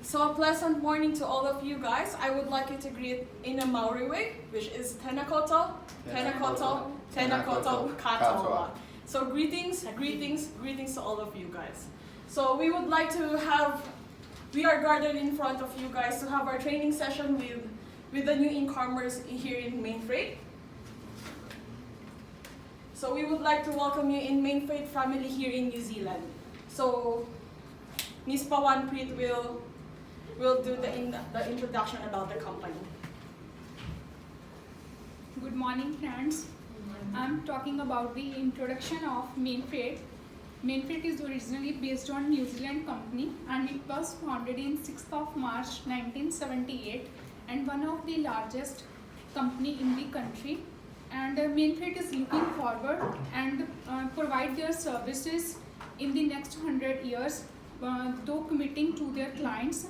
So a pleasant morning to all of you guys. I would like you to greet in a Maori way, which is Tenakoto, Tenakoto, Tenakoto, Katoa. So greetings to all of you guys. So we would like to we are gathered in front of you guys to have our training session with the new incomers here in Mainfreight. So we would like to welcome you in Mainfreight family here in New Zealand. So Ms. Pawan Preet will do the introduction about the company. Good morning, friends. I'm talking about the introduction of Mainfreight. Mainfreight is originally based on New Zealand company and it was founded in 6th of March 1978 and one of the largest company in the country. And Mainfreight is looking forward and provide their services in the next 100 years, though committing to their clients.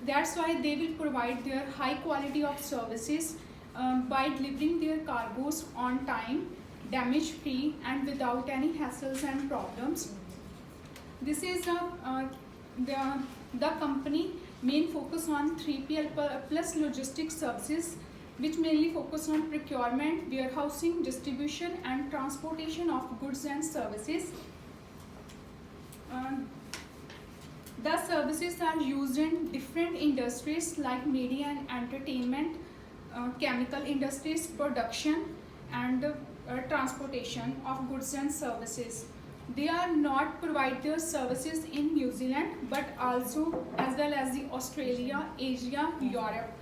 That's why they will provide their high quality of services by delivering their cargoes on time, damage free and without any hassles and problems. This is the company main focus on 3PL plus logistics services, which mainly focus on procurement, warehousing, distribution and transportation of goods and services. The services are used in different industries like media and entertainment, chemical industries, production and transportation of goods and services. They are not provide their services in New Zealand but also as well as the Australia, Asia, Europe.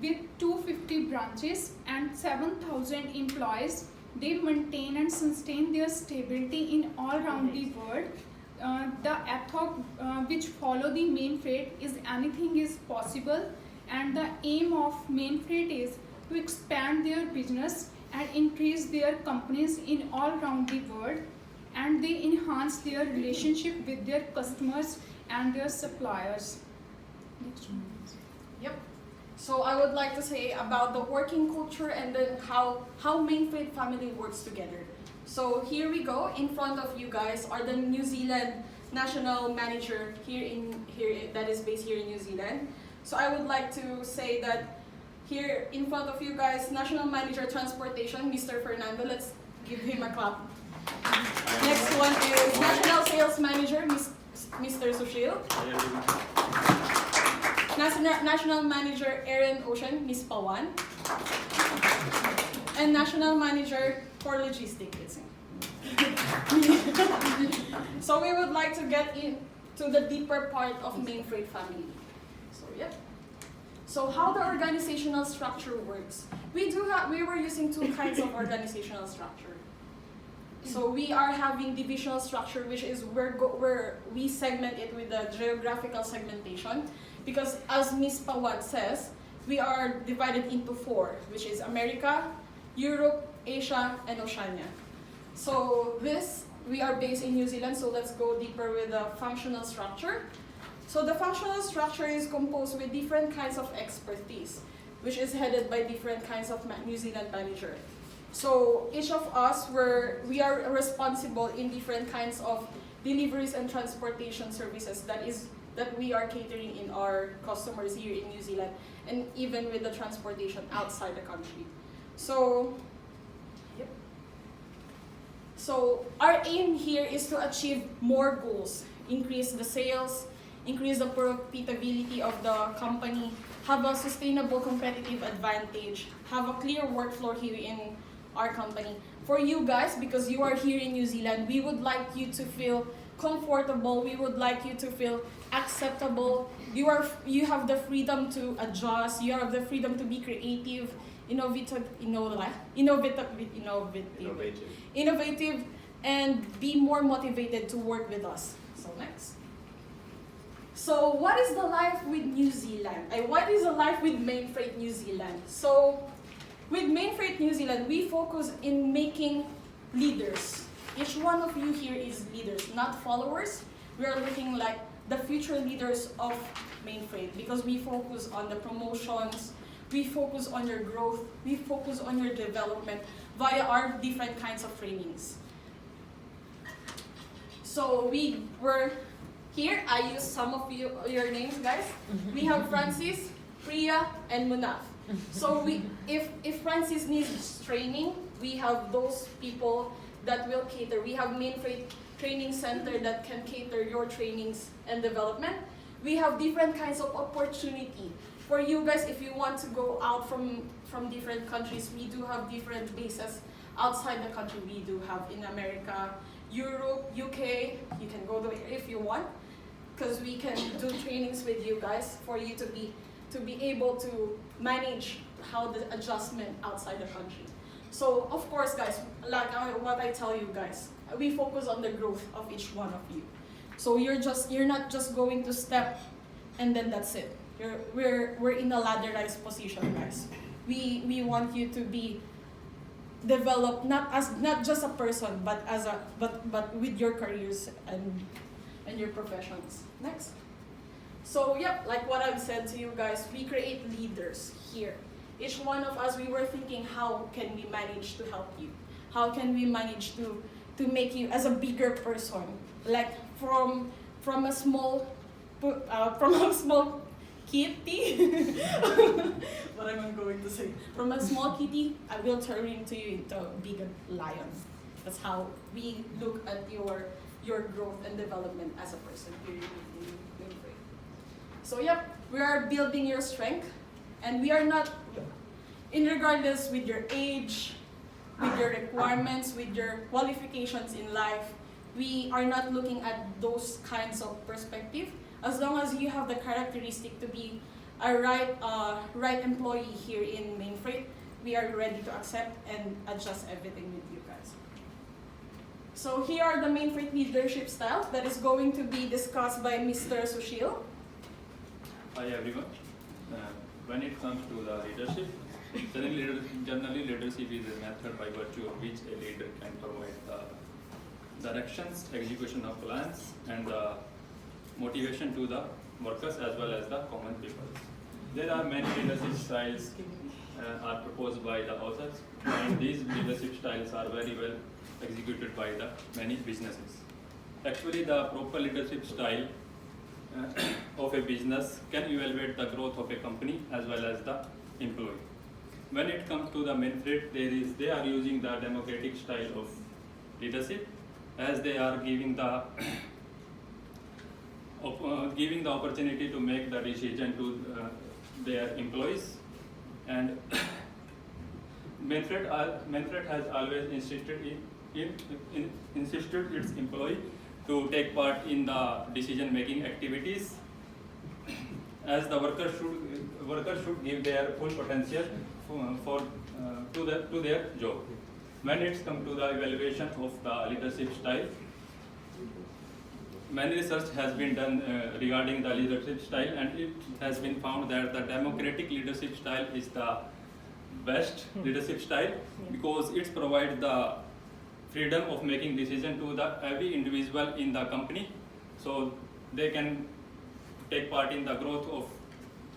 With 250 branches and 7,000 employees, they maintain and sustain their stability in all around the world. The ethos which follow the Mainfreight is anything is possible, and the aim of Mainfreight is to expand their business and increase their companies in all around the world, and they enhance their relationship with their customers and their suppliers. Next one. Yep. So I would like to say about the working culture and then how Mainfreight family works together. So here we go. In front of you guys are the New Zealand national manager here that is based here in New Zealand. So I would like to say that here in front of you guys, National Manager Transportation, Mr. Fernando. Let's give him a clap. Next one is National Sales Manager, Mr. Sushil. National Manager Aaron Ocean, Ms. Pawan. And National Manager for Logistics. So we would like to get into the deeper part of Mainfreight family. So yep. So how the organizational structure works. We were using two kinds of organizational structure. So we are having divisional structure, which is where we segment it with the geographical segmentation. Because as Ms. Pawan says, we are divided into 4, which is America, Europe, Asia, and Oceania. So we are based in New Zealand, so let's go deeper with the functional structure. So the functional structure is composed with different kinds of expertise, which is headed by different kinds of New Zealand manager. So each of us, we are responsible in different kinds of deliveries and transportation services that we are catering in our customers here in New Zealand, and even with the transportation outside the country. So, yep. So our aim here is to achieve more goals, increase the sales, increase the profitability of the company, have a sustainable competitive advantage, have a clear workflow here in our company. For you guys, because you are here in New Zealand, we would like you to feel comfortable, we would like you to feel acceptable. You have the freedom to adjust, you have the freedom to be creative, innovative, and be more motivated to work with us. So next. So what is the life with New Zealand? And what is the life with Mainfreight New Zealand? So with Mainfreight New Zealand, we focus in making leaders. Each one of you here is leaders, not followers. We are looking like the future leaders of Mainfreight because we focus on the promotions, we focus on your growth, we focus on your development via our different kinds of trainings. So Here, I use some of your names, guys. We have Francis, Priya, and Munaf. So if Francis needs training, we have those people that will cater. We have Mainfreight Training Center that can cater your trainings and development. We have different kinds of opportunity. For you guys, if you want to go out from different countries, we do have different bases outside the country. We do have in America, Europe, UK. You can go there if you want, because we can do trainings with you guys for you to be able to manage how the adjustment outside the country. So of course, guys, like what I tell you guys, we focus on the growth of each one of you. So you're not just going to step and then that's it. We're in a ladderized position, guys. We want you to be developed not just a person, but but with your careers and your professions. Next. So yep, like what I've said to you guys, we create leaders here. Each one of us, we were thinking, how can we manage to help you? How can we manage to make you as a bigger person? Like from a small kitty. What am I going to say? From a small kitty, I will turn into you into a big lion. That's how we look at your growth and development as a person here in Mainfreight. So yep, we are building your strength, and we are not, regardless with your age, with your requirements, with your qualifications in life, we are not looking at those kinds of perspective. As long as you have the characteristic to be a right employee here in Mainfreight, we are ready to accept and adjust everything with you guys. So here are the Mainfreight leadership styles that is going to be discussed by Mr. Sushil. Hi everyone. When it comes to the leadership, generally leadership is a method by virtue of which a leader can provide the directions, execution of plans, and the motivation to the workers as well as the common people. There are many leadership styles are proposed by the authors, and these leadership styles are very well executed by the many businesses. Actually, the proper leadership style of a business can evaluate the growth of a company as well as the employee. When it comes to the Mainfreight, they are using the democratic style of leadership, as they are giving the opportunity to make the decision to their employees. And Mainfreight has always insisted its employee to take part in the decision-making activities, as the workers should give their full potential to their job. When it's come to the evaluation of the leadership style, many research has been done regarding the leadership style, and it has been found that the democratic leadership style is the best leadership style, because it provides the freedom of making decision to the every individual in the company, so they can take part in the growth of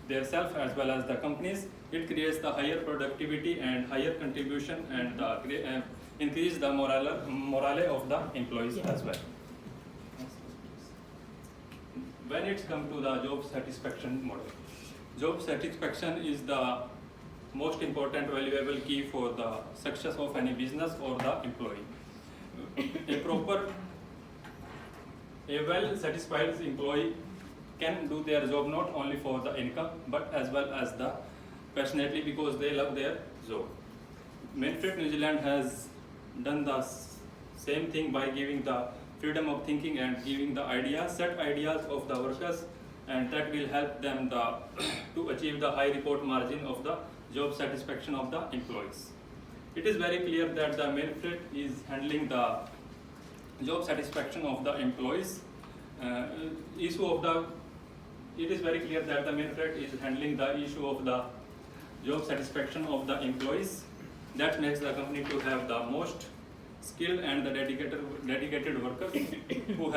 their self as well as the companies. It creates the higher productivity and higher contribution, and increase the morale of the employees as well. When it's come to the job satisfaction model, job satisfaction is the most important valuable key for the success of any business or the employee. A well-satisfied employee can do their job not only for the income but as well as the passionately, because they love their job. Mainfreight New Zealand has done the same thing by giving the freedom of thinking and giving the set ideas of the workers, and that will help them to achieve the high report margin of the job satisfaction of the employees. It is very clear that the Mainfreight is handling the job satisfaction of the employees. It is very clear that the Mainfreight is handling the issue of the job satisfaction of the employees. That makes the company to have the most skilled and the dedicated workers who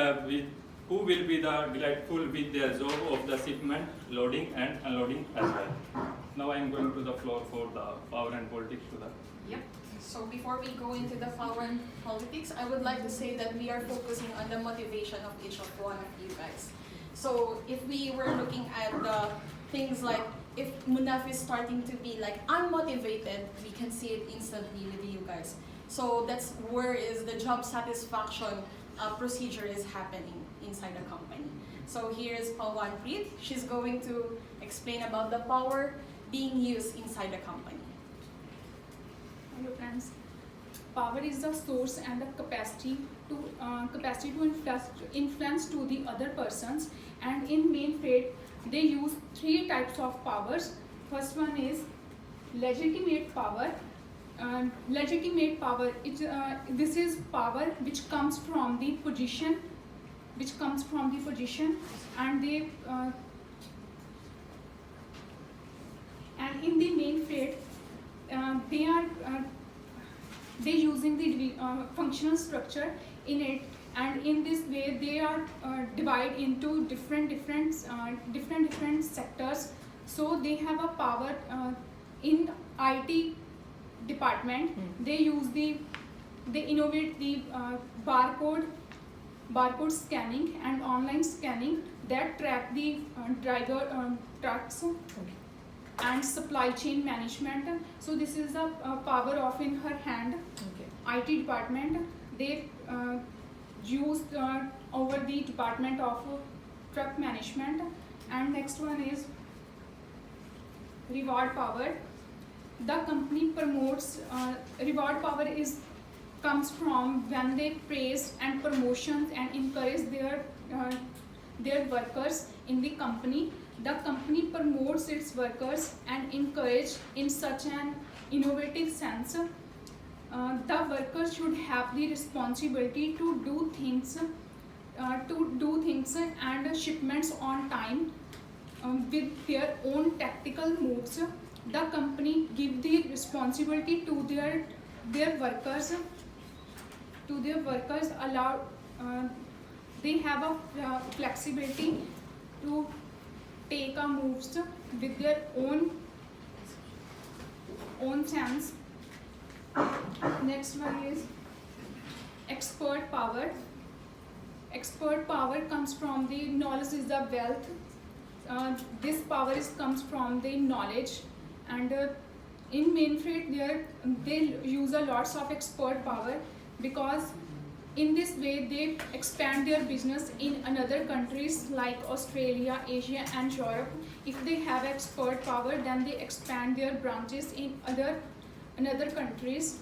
will be the delightful with their job of the shipment, loading and unloading as well. Now I am going to the floor for the power and politics to the. Yep. So before we go into the power and politics, I would like to say that we are focusing on the motivation of each of one of you guys. So if we were looking at the things like if Munaf is starting to be like unmotivated, we can see it instantly with you guys. So that's where is the job satisfaction procedure is happening inside the company. So here's Mainfreight. She's going to explain about the power being used inside the company. Hello friends. Power is the source and the capacity to influence to the other persons. And in Mainfreight, they use 3 types of powers. First one is legitimate power. Legitimate power. This is power which comes from the position, and and in the Mainfreight, they using the functional structure in it, and in this way they are divided into different sectors. So they have a power in IT department. They innovate the barcode scanning and online scanning that track the driver trucks. And supply chain management. So this is the power of in her hand. IT department, they use over the department of truck management. And next one is reward power. The company promotes reward power comes from when they praise and promotions and encourage their workers in the company. The company promotes its workers and encourage in such an innovative sense. The workers should have the responsibility to do things and shipments on time with their own tactical moves. The company give the responsibility to their workers. Allow they have a flexibility to take a moves with their own sense. Next one is expert power. Expert power comes from the knowledge is the wealth. This power comes from the knowledge, and in Mainfreight they use a lots of expert power, because in this way they expand their business in another countries like Australia, Asia and Europe. If they have expert power, then they expand their branches in another countries.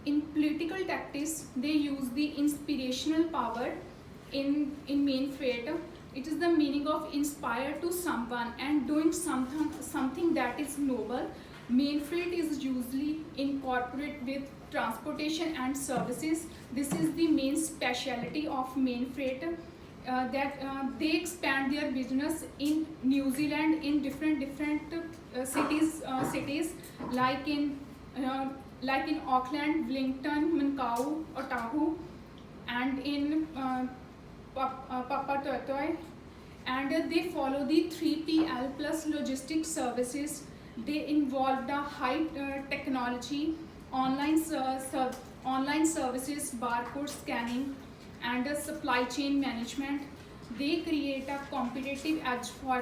In political tactics, they use the inspirational power in Mainfreight. It is the meaning of inspire to someone and doing something that is noble. Mainfreight is usually incorporated with transportation and services. This is the main specialty of Mainfreight. That they expand their business in New Zealand in different cities like in Auckland, Wellington, Macau, Otahu, and in Papatotoi, and they follow the 3PL plus logistics services. They involve the high technology, online services, barcode scanning, and supply chain management. They create a competitive edge for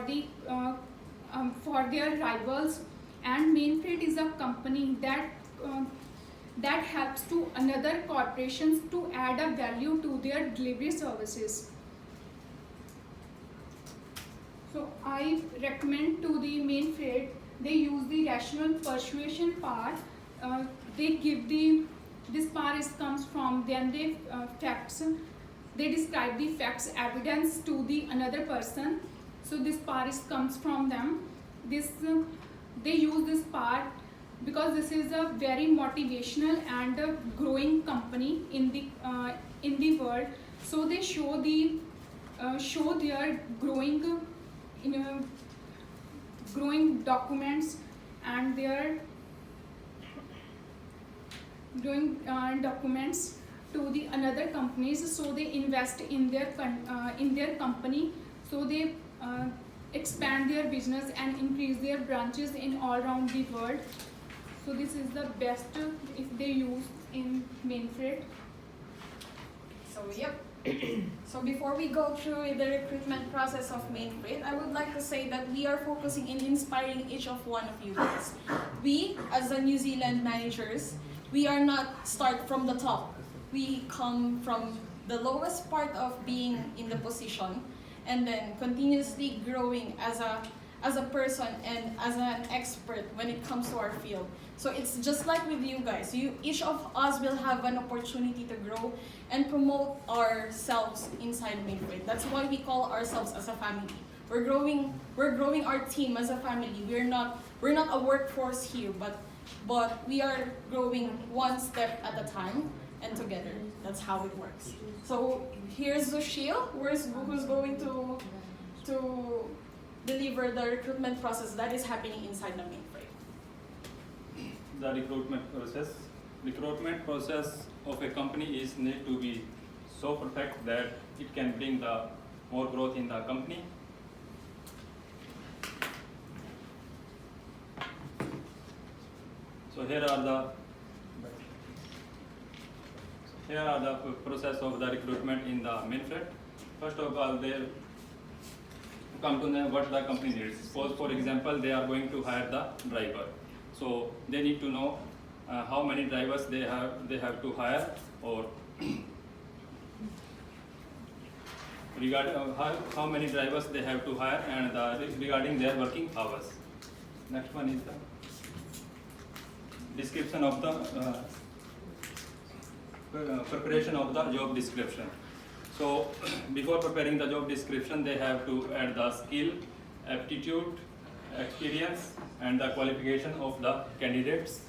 their rivals. And Mainfreight is a company that helps to another corporations to add a value to their delivery services. So I recommend to the Mainfreight, they use the rational persuasion part. They give this part comes from then they facts. They describe the facts, evidence to the another person. So this part comes from them. They use this part because this is a very motivational and a growing company in the world. So they show their growing documents and their growing documents to the another companies. So they invest in their company. So they expand their business and increase their branches in all around the world. So this is the best if they use in Mainfreight. So yep. So before we go through the recruitment process of Mainfreight, I would like to say that we are focusing in inspiring each of one of you guys. We, as the New Zealand managers, we are not start from the top. We come from the lowest part of being in the position and then continuously growing as a person and as an expert when it comes to our field. So it's just like with you guys. Each of us will have an opportunity to grow and promote ourselves inside Mainfreight. That's why we call ourselves as a family. We're growing our team as a family. We're not a workforce here, but we are growing one step at a time and together. That's how it works. So here's Zushil, who's going to deliver the recruitment process that is happening inside the Mainfreight. The recruitment process of a company is need to be so perfect that it can bring the more growth in the company. So here are the process of the recruitment in the Mainfreight. First of all, they come to know what the company needs. Suppose, for example, they are going to hire the driver. So they need to know how many drivers they have to hire, or regarding how many drivers they have to hire, and regarding their working hours. Next one is the description of the preparation of the job description. So before preparing the job description, they have to add the skill, aptitude, experience, and the qualification of the candidates.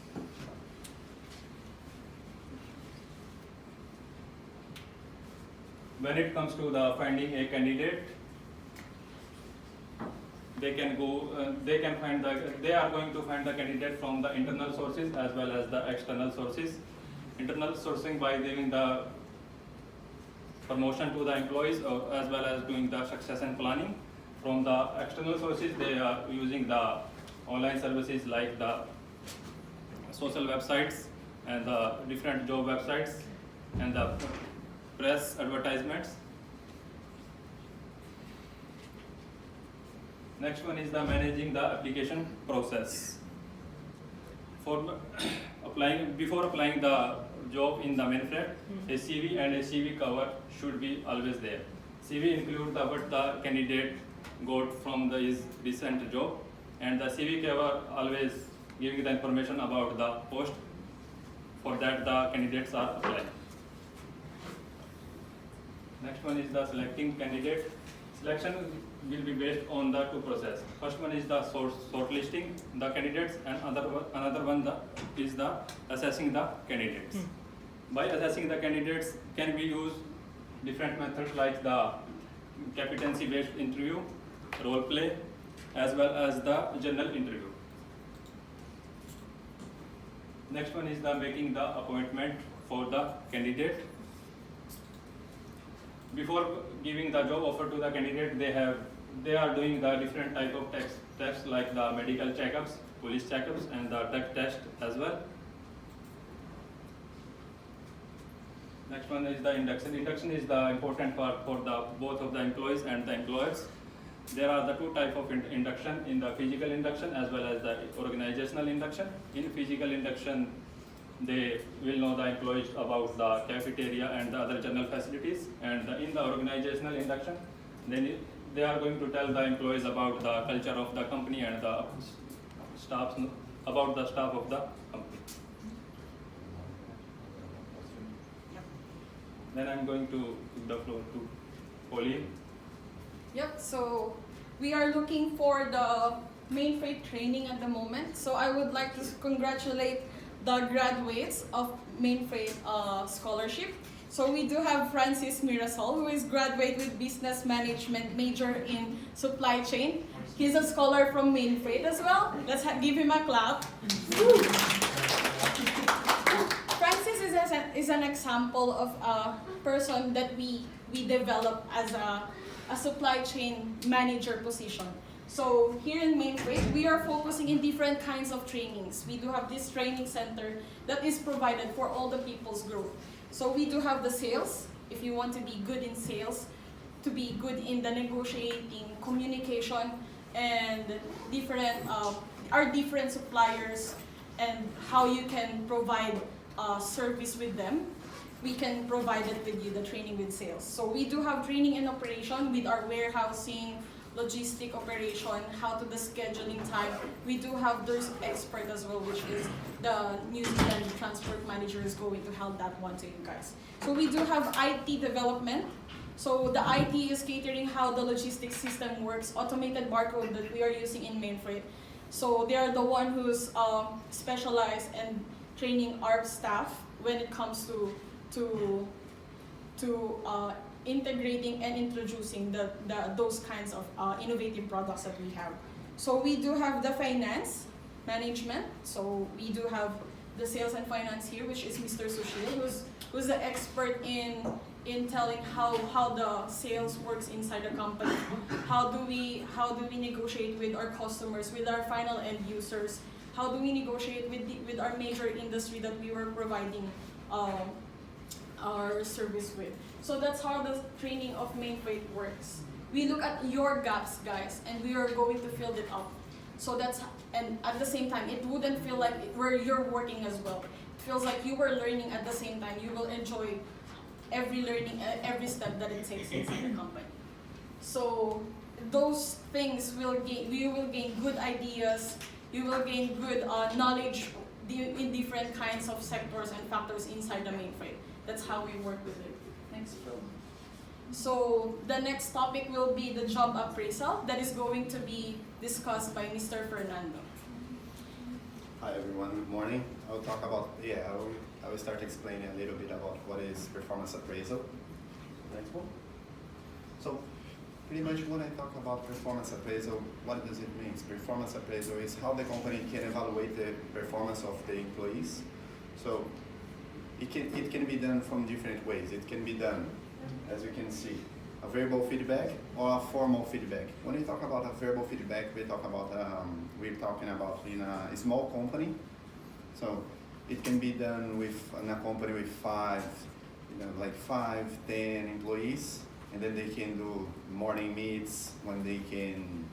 When it comes to the finding a candidate, they are going to find the candidate from the internal sources as well as the external sources. Internal sourcing by giving the promotion to the employees, as well as doing the succession planning. From the external sources, they are using the online services like the social websites and the different job websites and the press advertisements. Next one is the managing the application process. Before applying the job in the Mainfreight, a CV and a CV cover should be always there. CV include what the candidate got from his recent job, and the CV cover always giving the information about the post for that the candidates are applying. Next one is the selecting candidate. Selection will be based on the two process. First one is the shortlisting the candidates, and another one is the assessing the candidates. By assessing the candidates, can we use different methods like the competency based interview, role play, as well as the general interview. Next one is the making the appointment for the candidate. Before giving the job offer to the candidate, they are doing the different type of tests like the medical checkups, police checkups, and the drug test as well. Next one is the induction. Induction is the important part for both of the employees and the employers. There are the two types of induction, in the physical induction as well as the organizational induction. In physical induction, they will know the employees about the cafeteria and the other general facilities, and in the organizational induction, then they are going to tell the employees about the culture of the company and the staff, about the staff of the company. Then I'm going to give the floor to Pauline. Yep, so we are looking for the Mainfreight training at the moment. So I would like to congratulate the graduates of Mainfreight scholarship. So we do have Francis Mirasol, who is graduate with business management major in supply chain. He's a scholar from Mainfreight as well. Let's give him a clap. Francis is an example of a person that we develop as a supply chain manager position. So here in Mainfreight, we are focusing in different kinds of trainings. We do have this training center that is provided for all the people's group. So we do have the sales, if you want to be good in sales, to be good in the negotiating, communication, and different suppliers, and how you can provide service with them. We can provide it with you, the training with sales. So we do have training in operation with our warehousing, logistic operation, how to the scheduling time. We do have those expert as well, which is the New Zealand transport manager is going to help that one to you guys. So we do have IT development. So the IT is catering how the logistics system works, automated barcode that we are using in Mainfreight. So they are the one who's specialized and training our staff when it comes to integrating and introducing those kinds of innovative products that we have. So we do have the finance management. So we do have the sales and finance here, which is Mr. Sushil, who's the expert in telling how the sales works inside the company. How do we negotiate with our customers, with our final end users? How do we negotiate with our major industry that we were providing our service with? So that's how the training of Mainfreight works. We look at your gaps, guys, and we are going to fill it up. So and at the same time, it wouldn't feel like you're working as well. It feels like you were learning at the same time. You will enjoy every learning, every step that it takes inside the company. So those things you will gain good ideas, you will gain good knowledge in different kinds of sectors and factors inside the Mainfreight. That's how we work with it. Next film. So the next topic will be the job appraisal that is going to be discussed by Mr. Fernando. Hi everyone, good morning. I'll talk about, I will start explaining a little bit about what is performance appraisal. Next one. So pretty much when I talk about performance appraisal, what does it mean? Performance appraisal is how the company can evaluate the performance of the employees. So it can be done from different ways. It can be done, as you can see, a verbal feedback or a formal feedback. When we talk about a verbal feedback, we're talking about in a small company. So it can be done in a company with 5, 10 employees, and then they can do morning meets when they can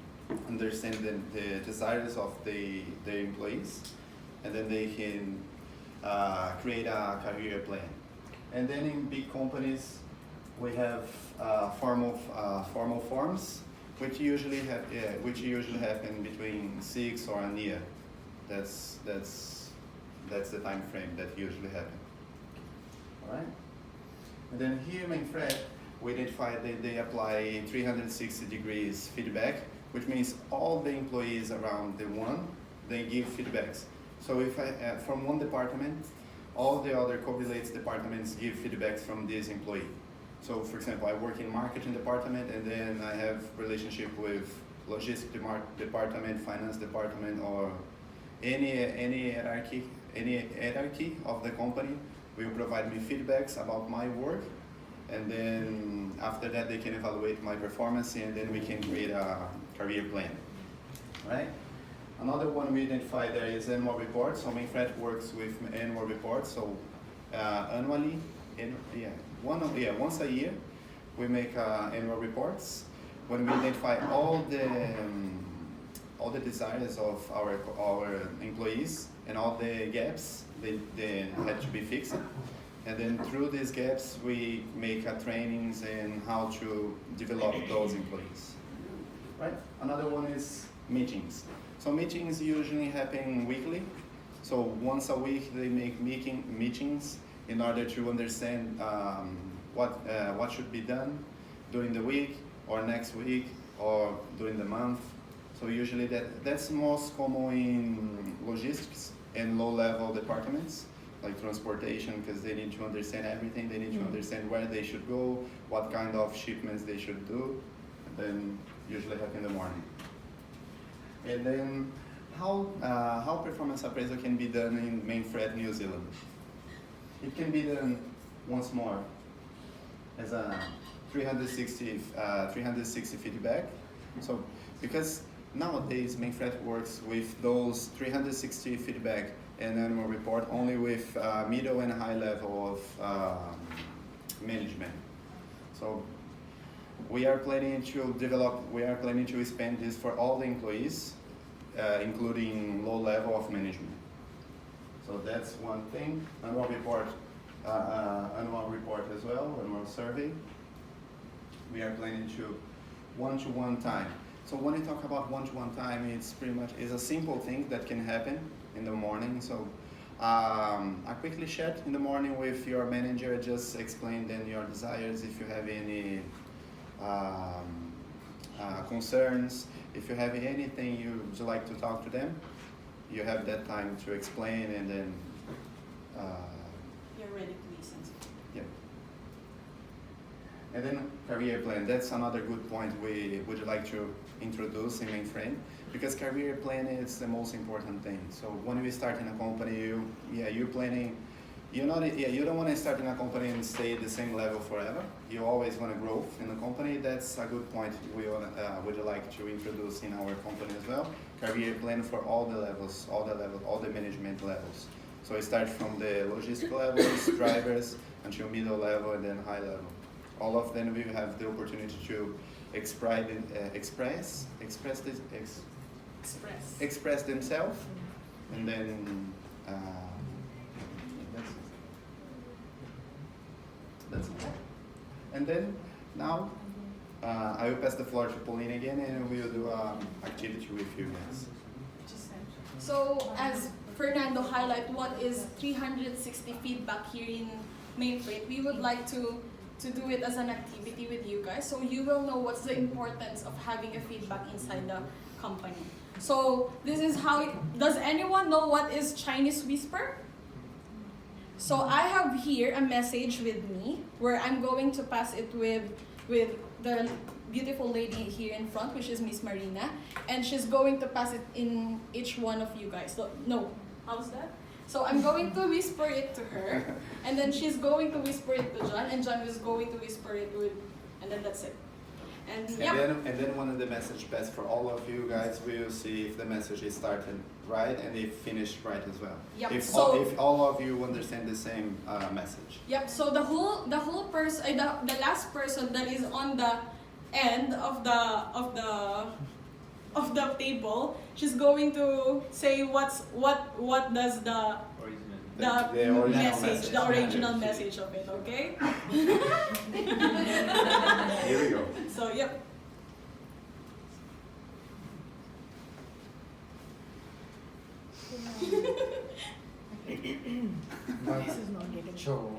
understand the desires of the employees, and then they can create a career plan. And then in big companies, we have formal forms, which usually happen between 6 or a year. That's the time frame that usually happen. All right. And then here in Mainfreight, we identify that they apply 360 degrees feedback, which means all the employees around the one, they give feedbacks. So if from one department, all the other correlates departments give feedbacks from this employee. So for example, I work in marketing department, and then I have relationship with logistics department, finance department, or any hierarchy of the company will provide me feedbacks about my work, and then after that they can evaluate my performance, and then we can create a career plan, right? Another one we identify there is annual reports. So Mainfreight works with annual reports. So annually, once a year, we make annual reports when we identify all the desires of our employees and all the gaps they had to be fixed. And then through these gaps, we make trainings and how to develop those employees. Right? Another one is meetings. So meetings usually happen weekly. So once a week they make meetings in order to understand what should be done during the week or next week or during the month. So usually that's most common in logistics and low-level departments like transportation, because they need to understand everything. They need to understand where they should go, what kind of shipments they should do, and then usually happen in the morning. And then how performance appraisal can be done in Mainfreight, New Zealand. It can be done once more as a 360 feedback. So because nowadays Mainfreight works with those 360 feedback and annual report only with middle and high level of management. So we are planning to expand this for all the employees, including low level of management. So that's one thing. Annual report as well, annual survey. We are planning to one-to-one time. So when you talk about one-to-one time, it's pretty much a simple thing that can happen in the morning. So a quickly chat in the morning with your manager, just explain then your desires, if you have any concerns, if you have anything you would like to talk to them, you have that time to explain, and then You're ready to listen. yeah. And then career plan, that's another good point we would like to introduce in Mainfreight, because career plan is the most important thing. So when we start in a company, you're planning, you don't want to start in a company and stay at the same level forever. You always want to grow in the company. That's a good point we would like to introduce in our company as well. Career plan for all the levels, all the management levels. So it starts from the logistic levels, drivers, until middle level, and then high level. All of them will have the opportunity to express themselves, and then that's it. And then now I will pass the floor to Pauline again, and we will do activity with you guys. So as Fernando highlighted what is 360 feedback here in Mainfreight, we would like to do it as an activity with you guys, so you will know what's the importance of having a feedback inside the company. So this is how does anyone know what is Chinese whisper? So I have here a message with me where I'm going to pass it with the beautiful lady here in front, which is Miss Marina, and she's going to pass it in each one of you guys. So, no, how's that? So I'm going to whisper it to her, and then she's going to whisper it to John, and John is going to whisper it with, and then that's it. And then when the message pass for all of you guys, we'll see if the message is started right and if finished right as well. Yep. If all of you understand the same message. Yep. So the whole person, the last person that is on the end of the table, she's going to say what does the original message, the original message of it, okay? Here we go. So, yep. This is not getting show.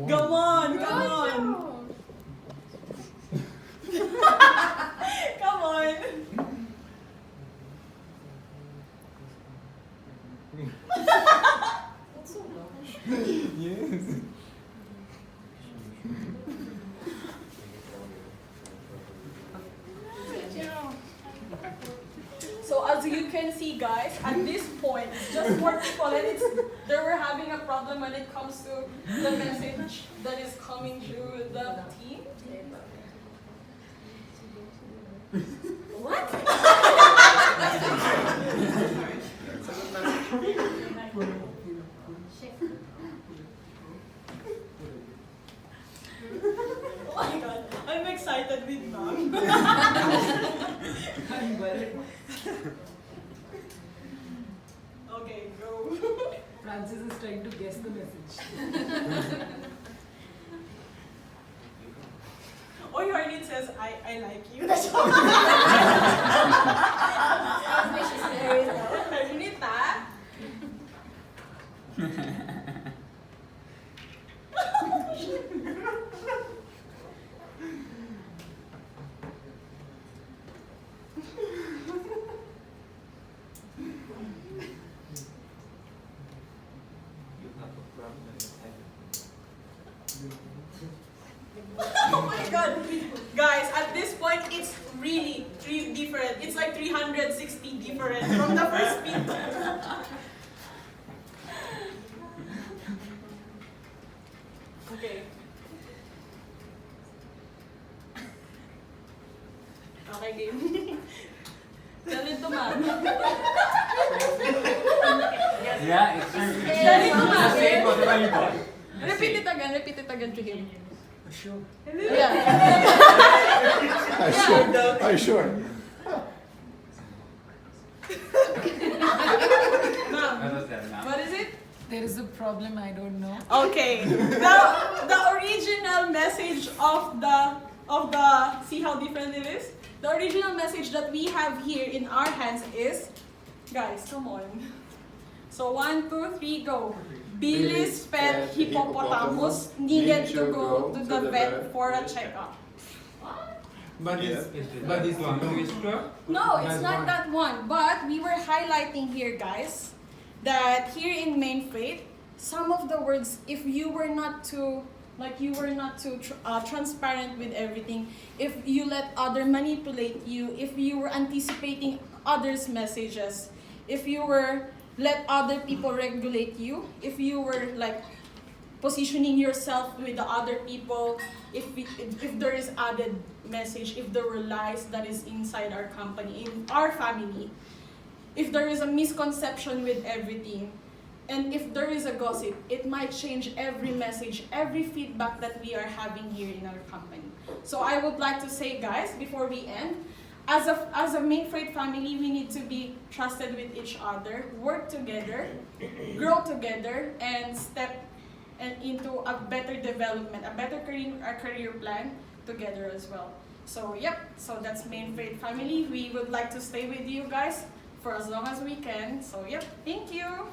Come on, come on. Come on. Yes. So as you can see, guys, at this point, it's just more people, and they were having a problem when it comes to the message that is coming through the team. What? Oh my god, I'm excited with mom. I'm worried. Okay, go. Francis is trying to guess the message. Oh, you already says, I like you. That's all. Ernita. You have a problem. Oh my god. Guys, at this point, it's really different. It's like 360 different from the first speech. Okay. Okay, game. Tell it to ma'am. Yeah, it's Tell it to ma'am. whatever you want. Repeat it again to him. Sure. Yeah. Are you sure? Ma'am, what is it? There is a problem, I don't know. Okay. The original message of the see how different it is? The original message that we have here in our hands is, guys, come on. So 1, 2, 3, go. Billy's pet hippopotamus needed to go to the vet for a checkup. But Yeah. but this one twister. No, it's not that one. But we were highlighting here, guys, that here in Mainfreight, some of the words, if you were not too, transparent with everything, if you let other manipulate you, if you were anticipating others' messages, if you were let other people regulate you, if you were like positioning yourself with the other people, if there is added message, if there were lies that is inside our company, in our family, if there is a misconception with everything, and if there is a gossip, it might change every message, every feedback that we are having here in our company. So I would like to say, guys, before we end, as a Mainfreight family, we need to be trusted with each other, work together, grow together, and step into a better development, a better career plan together as well. So yep, so that's Mainfreight family. We would like to stay with you guys for as long as we can. So yep, thank you.